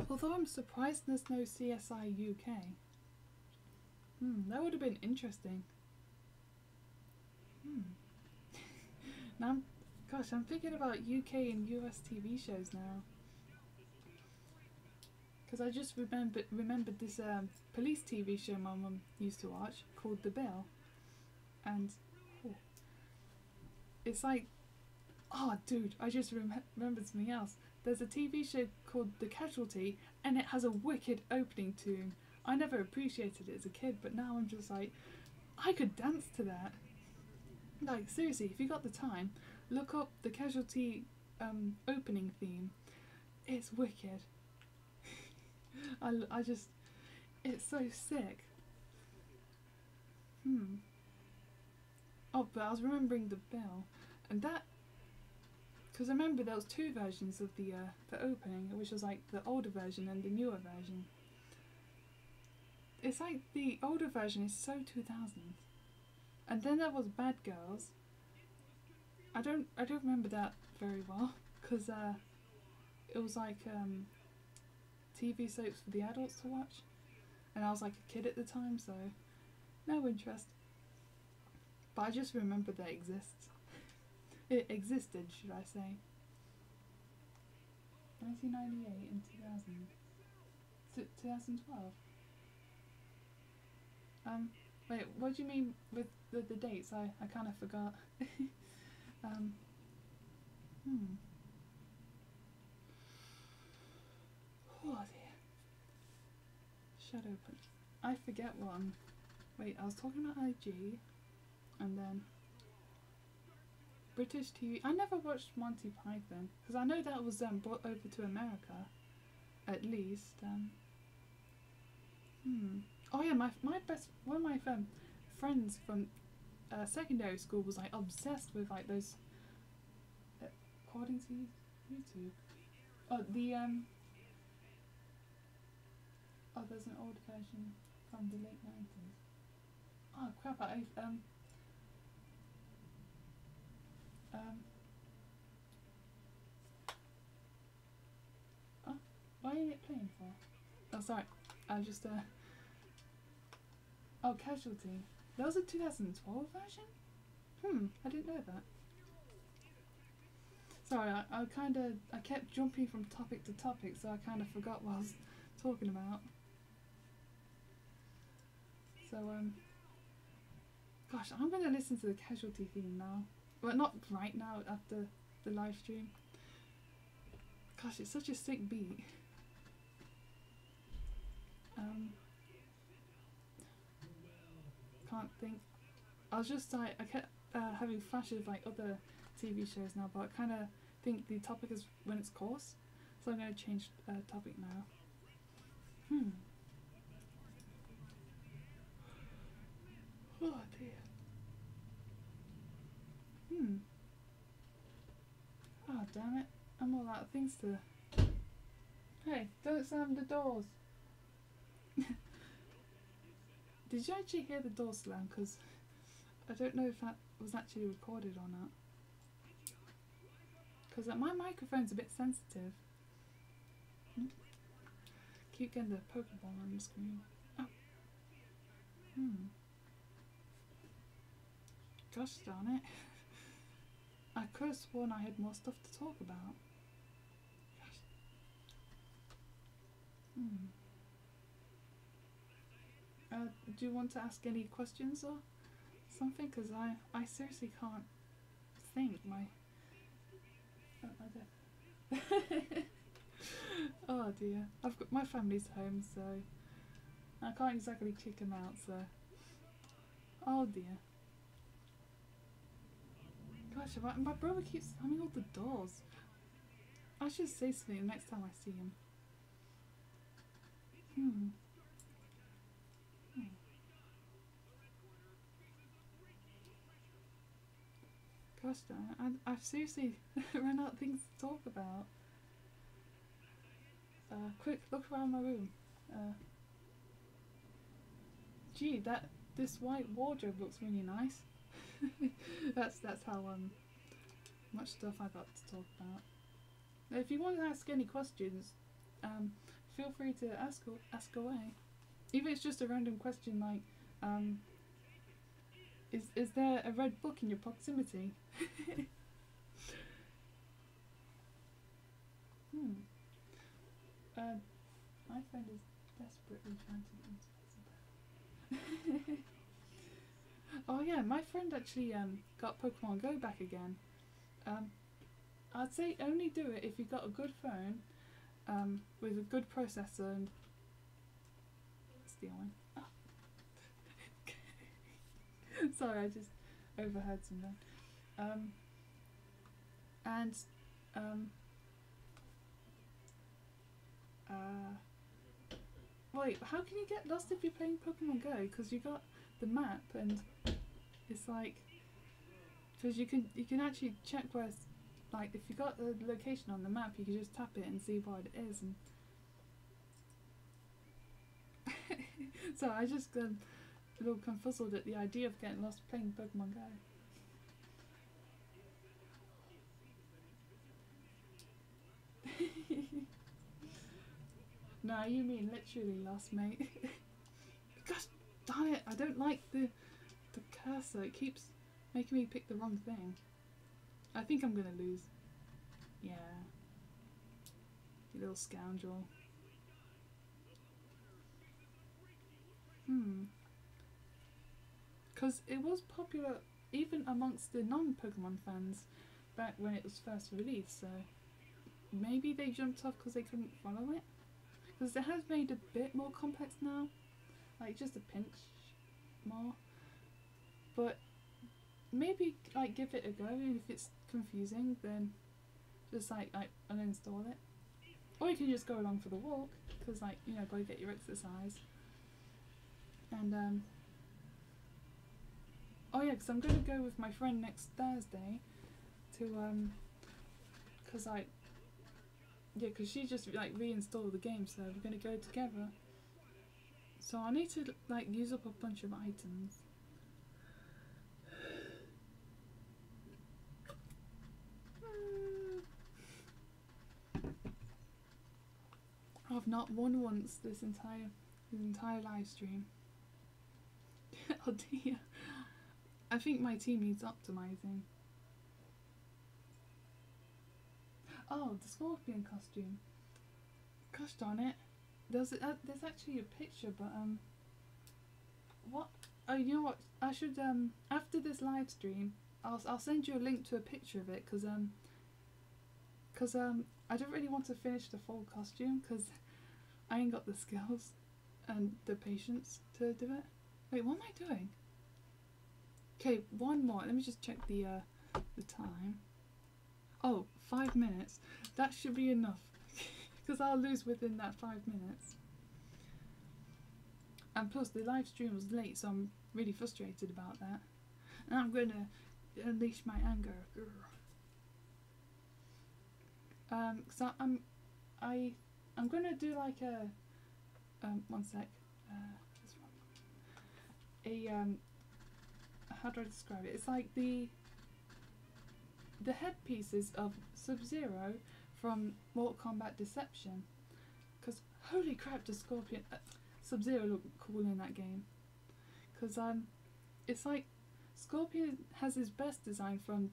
S1: Although I'm surprised there's no CSI UK. That would have been interesting. Now, I'm thinking about UK and US TV shows now. Because I just remembered this police TV show my mum used to watch called The Bill. And it's like, oh dude, I just remembered something else. There's a TV show called The Casualty, and it has a wicked opening tune. I never appreciated it as a kid, but now I'm just like, I could dance to that. Like, seriously, if you got the time, look up The Casualty opening theme. It's wicked. I just, it's so sick. Oh, but I was remembering The Bill, and that, because I remember there was 2 versions of the opening, which was like the older version and the newer version. It's like the older version is so 2000s, and then there was Bad Girls. I don't remember that very well, because it was like TV soaps for the adults to watch, and I was like a kid at the time, so no interest. But I just remember that it exists. It existed, should I say. 1998 and 2000. 2012. Wait, what do you mean with the dates? I kind of forgot. Oh dear. Shadow Punch. I forget one. Wait, I was talking about IG, and then British TV. I never watched Monty Python because I know that was brought over to America, at least. Oh yeah, one of my friends from secondary school was like obsessed with like those. According to YouTube, oh Oh, there's an old version from the late 90s. Oh crap! Oh, why ain't it playing for? Oh, sorry. I just Oh, Casualty. That was a 2012 version? I didn't know that. Sorry, I kept jumping from topic to topic, so I kind of forgot what I was talking about. So, gosh, I'm going to listen to the Casualty theme now. Well, not right now, after the live stream. Gosh, it's such a sick beat. Can't think. I was just like, I kept having flashes of like other TV shows now, but I kind of think the topic is when it's coarse, so I'm going to change topic now. Oh dear. Oh damn it, I'm all out of things to... Hey, don't slam the doors. Did you actually hear the door slam? Because I don't know if that was actually recorded or not. Because my microphone's a bit sensitive. Keep getting the Pokeball on the screen. Oh. Gosh darn it. I could have sworn I had more stuff to talk about. Gosh. Do you want to ask any questions or something? Because I seriously can't think. Oh dear. I've got my family's home, so I can't exactly kick them out, so... Oh dear. Gosh, my brother keeps slamming all the doors. I should say something next time I see him. Gosh darn it, I've seriously run out of things to talk about. Quick, look around my room. Gee, this white wardrobe looks really nice. that's how much stuff I got to talk about. If you want to ask any questions, feel free to ask away. Even if it's just a random question like, is there a red book in your proximity? My friend is desperately trying to get into Pokemon. Oh yeah, my friend actually got Pokemon Go back again. I'd say only do it if you've got a good phone with a good processor and... Stealing. Oh. Sorry, I just overheard something. Wait, how can you get lost if you're playing Pokemon Go? Because you got the map and it's like... Because you can actually check where... Like, if you got the location on the map, you can just tap it and see what it is. And so I just got a little confuzzled at the idea of getting lost playing Pokemon Go. No, you mean literally lost, mate. Gosh darn it, I don't like the cursor. It keeps making me pick the wrong thing. I think I'm gonna lose. Yeah. You little scoundrel. Because it was popular even amongst the non-Pokemon fans back when it was first released, so maybe they jumped off because they couldn't follow it. Because it has made a bit more complex now, like just a pinch more. But maybe like give it a go, and if it's confusing, then just like uninstall it. Or you can just go along for the walk, because like, you know, gotta get your exercise. And oh yeah, because I'm gonna go with my friend next Thursday to because like, yeah, because she just like reinstalled the game, so we're gonna go together So I need to like use up a bunch of items. I've not won once this entire live stream. Oh dear. I think my team needs optimizing. Oh, the scorpion costume. Gosh darn it. There's actually a picture, but what? Oh, you know what? I should after this live stream, I'll send you a link to a picture of it, cause I don't really want to finish the full costume, cause I ain't got the skills and the patience to do it. Wait, what am I doing? Okay, one more. Let me just check the time. Oh, 5 minutes. That should be enough, because I'll lose within that 5 minutes. And plus, the live stream was late, so I'm really frustrated about that. And I'm gonna unleash my anger. So I'm gonna do like a one sec. This one. How do I describe it? It's like the headpieces of Sub-Zero from Mortal Kombat Deception. Because holy crap, does Scorpion Sub-Zero look cool in that game? Because it's like Scorpion has his best design from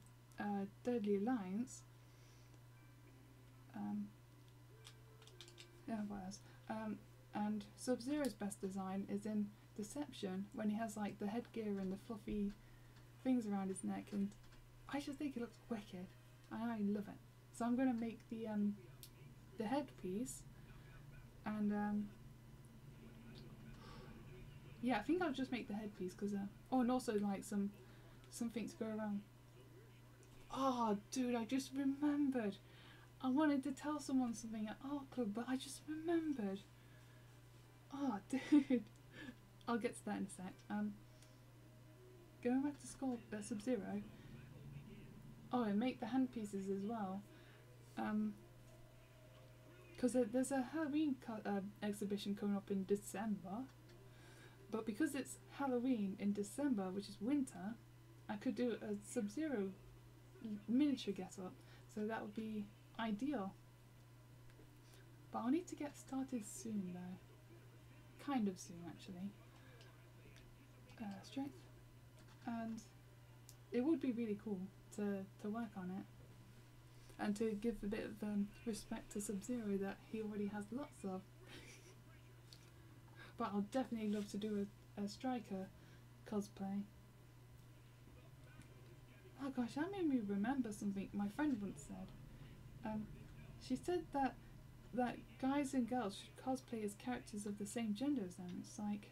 S1: Deadly Alliance. Yeah, what else? And Sub-Zero's best design is in Deception, when he has like the headgear and the fluffy things around his neck, and I just think it looks wicked. I love it. So I'm gonna make the headpiece, and yeah, I think I'll just make the headpiece because oh, and also like something to go around. Oh, dude, I just remembered. I wanted to tell someone something at Art Club, but I just remembered. Oh, dude. I'll get to that in a sec. Going back to Sub-Zero. Oh, and make the handpieces as well. Because there's a Halloween exhibition coming up in December. But because it's Halloween in December, which is winter, I could do a Sub-Zero miniature get-up. So that would be ideal. But I'll need to get started soon though. Kind of soon actually. Strength. And it would be really cool to work on it. And to give a bit of respect to Sub-Zero that he already has lots of. But I'll definitely love to do a Striker cosplay. Oh gosh, that made me remember something my friend once said. She said that guys and girls should cosplay as characters of the same gender as them. It's like,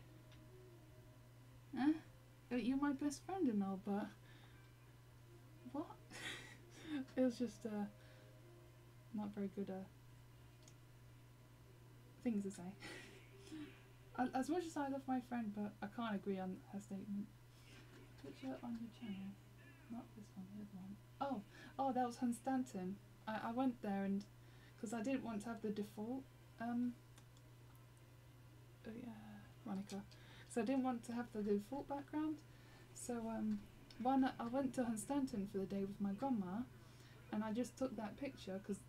S1: you're my best friend and all, but what? It was just not very good things to say. As much as I love my friend, but I can't agree on her statement. Picture on your channel. Not this one, the other one. Oh, that was Hunstanton. I went there and because I didn't want to have the default Monica. So I didn't want to have the default background. So I went to Hunstanton for the day with my grandma, and I just took that picture because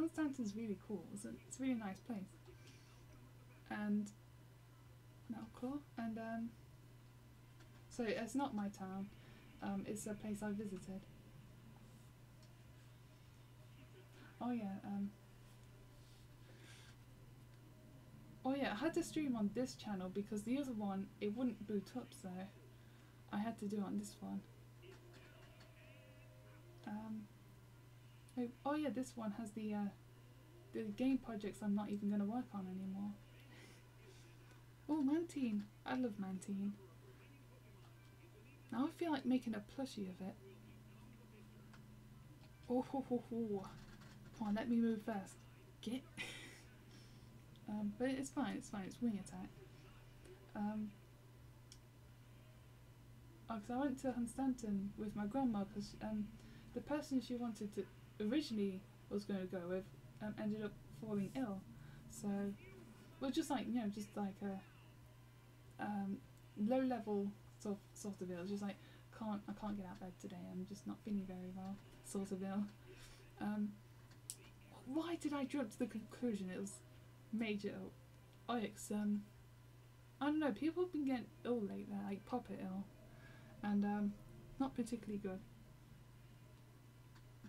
S1: Hunstanton's really cool. It's a really nice place. And so it's not my town. It's a place I visited. Oh yeah, I had to stream on this channel because the other one, it wouldn't boot up, so I had to do it on this one. Oh yeah, this one has the game projects I'm not even going to work on anymore. Oh, Mantine. I love Mantine. Now I feel like making a plushie of it. Oh, ho, ho, ho. Come on, let me move first. Get. But it's fine, it's wing attack. Because I went to Hunstanton with my grandma because the person she wanted to originally was going to go with ended up falling ill. So, well, just like, you know, just like low level sort of ill. Just like I can't get out of bed today. I'm just not feeling very well. Sort of ill. Why did I jump to the conclusion it was major Oryx? I don't know. People have been getting ill lately, like proper ill, and not particularly good.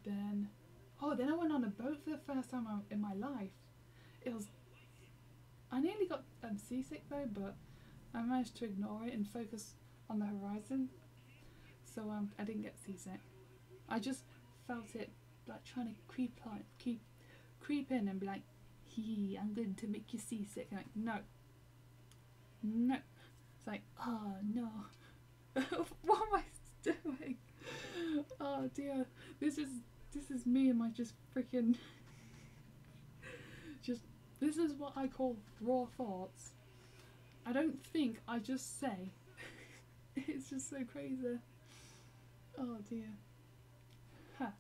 S1: Then I went on a boat for the first time in my life. I nearly got seasick though, but I managed to ignore it and focus on the horizon, so I didn't get seasick. I just felt it like trying to creep in and be like, hee, I'm going to make you seasick. And like, no. It's like, oh no. What am I doing? Oh dear. This is me and my just freaking this is what I call raw thoughts. I don't think, I just say. It's just so crazy. Oh dear. Huh.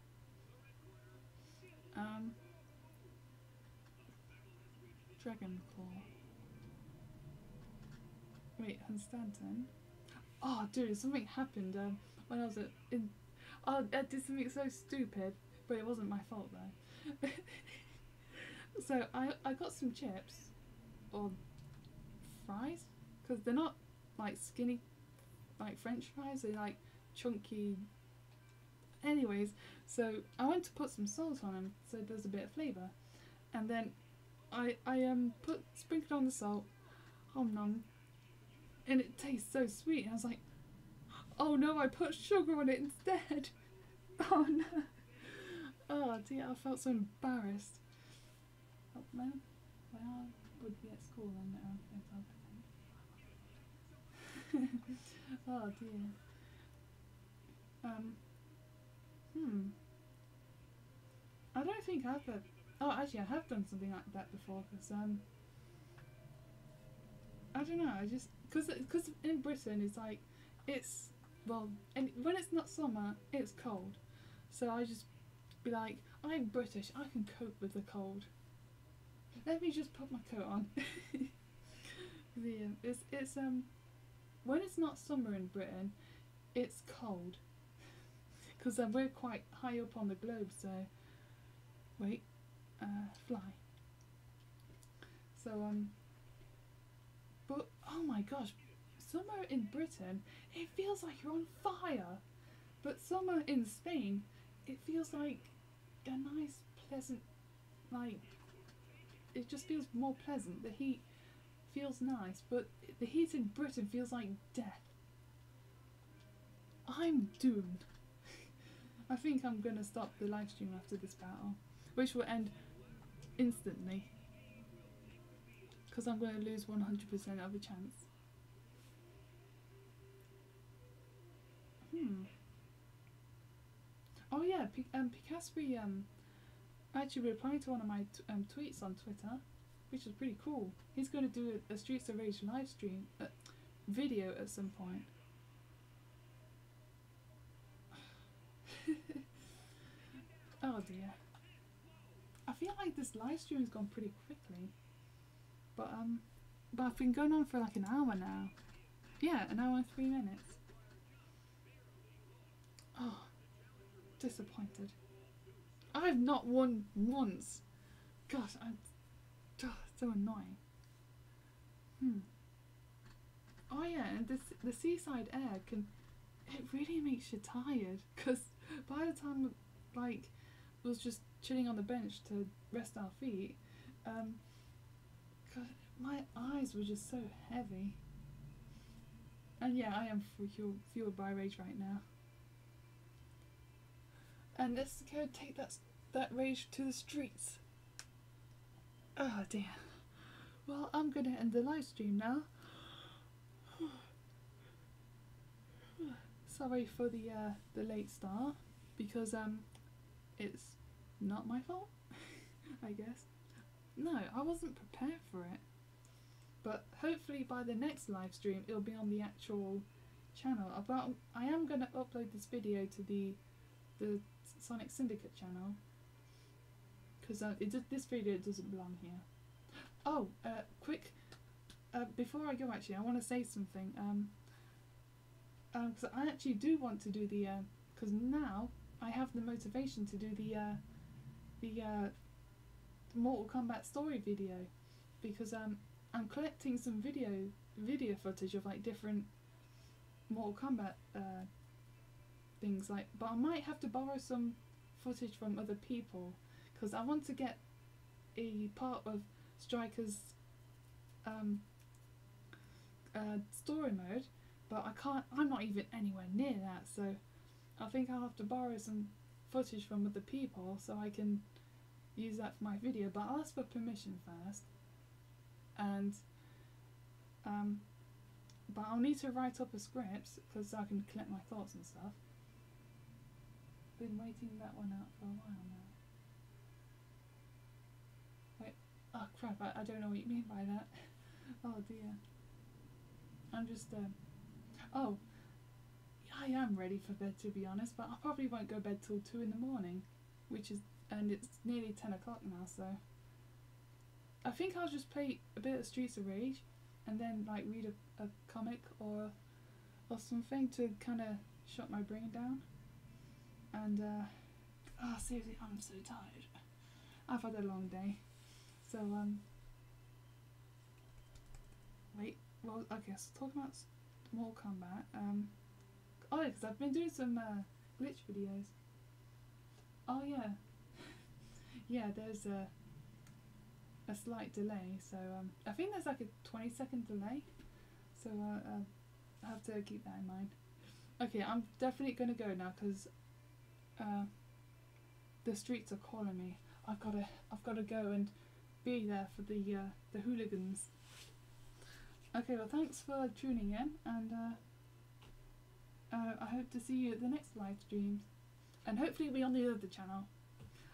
S1: Dragonclaw. Wait, Hunstanton? Oh dude, something happened when I was in... Oh, I did something so stupid, but it wasn't my fault though. So I got some chips, or fries, because they're not like skinny, like French fries, they're like chunky. Anyways, so I went to put some salt on them so there's a bit of flavour, and then I sprinkled on the salt, nom, and it tastes so sweet. And I was like, oh no, I put sugar on it instead. Oh no. Oh dear, I felt so embarrassed. Oh man, where would be at school then? Oh dear. I don't think I've had... Oh, actually, I have done something like that before, because I don't know. I just because in Britain it's like and when it's not summer, it's cold. So I just be like, I'm British. I can cope with the cold. Let me just put my coat on. It's when it's not summer in Britain, it's cold. Because we're quite high up on the globe, so wait, fly. So but oh my gosh, summer in Britain, it feels like you're on fire. But summer in Spain, it feels like a nice, pleasant, like, it just feels more pleasant. The heat feels nice, but the heat in Britain feels like death. I'm doomed. I think I'm gonna stop the live stream after this battle, which will end instantly, because I'm gonna lose 100% of a chance. Oh yeah, Picaspi actually replied to one of my tweets on Twitter, which is pretty cool. He's going to do a Streets of Rage live stream video at some point. Oh dear. I feel like this live stream has gone pretty quickly, but I've been going on for like an hour now. Yeah, an hour and 3 minutes. Oh, disappointed. I've not won once. Gosh, I'm so annoying. Oh yeah, and the seaside air it really makes you tired, because by the time like was just chilling on the bench to rest our feet, God, my eyes were just so heavy. And yeah, I am fueled by rage right now. And let's go take that rage to the streets. Oh dear. Well, I'm gonna end the live stream now. Sorry for the late start, because it's not my fault. I guess. No, I wasn't prepared for it. But hopefully by the next live stream it'll be on the actual channel. I am gonna upload this video to the Sonic Syndicate channel, because this video doesn't belong here. Oh, quick before I go, actually, I want to say something. Because I actually do want to do the, because now I have the motivation to do the Mortal Kombat story video, because I'm collecting some video footage of like different Mortal Kombat things, like, but I might have to borrow some footage from other people because I want to get a part of Striker's story mode, but I'm not even anywhere near that, so I think I'll have to borrow some footage from other people so I can use that for my video, but I'll ask for permission first, and but I'll need to write up a script because I can collect my thoughts and stuff. Been waiting that one out for a while now. Wait, oh crap, I don't know what you mean by that. Oh dear. I'm just, oh, I am ready for bed, to be honest, but I probably won't go to bed till 2 in the morning, and it's nearly 10 o'clock now, so I think I'll just play a bit of Streets of Rage and then like read a comic or something to kind of shut my brain down. And oh, seriously, I'm so tired. I've had a long day, so wait, well, okay, so talking about Mortal Kombat, oh yeah, because I've been doing some glitch videos. Oh yeah, yeah, there's a slight delay, so I think there's like a 20-second delay, so I have to keep that in mind. Okay, I'm definitely gonna go now because the streets are calling me. I've gotta go and be there for the hooligans. Okay, well, thanks for tuning in, and I hope to see you at the next live streams, and hopefully it'll be on the other channel.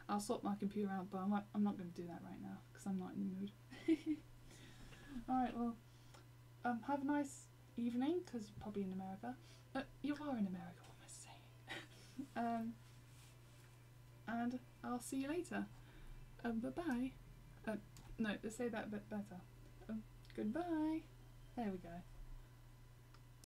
S1: I'll sort my computer out, but I'm not going to do that right now because I'm not in the mood. Alright, well, have a nice evening, because you're probably in America. You are in America, what am I saying? And I'll see you later. Bye-bye. No, let's say that a bit better. Goodbye. There we go.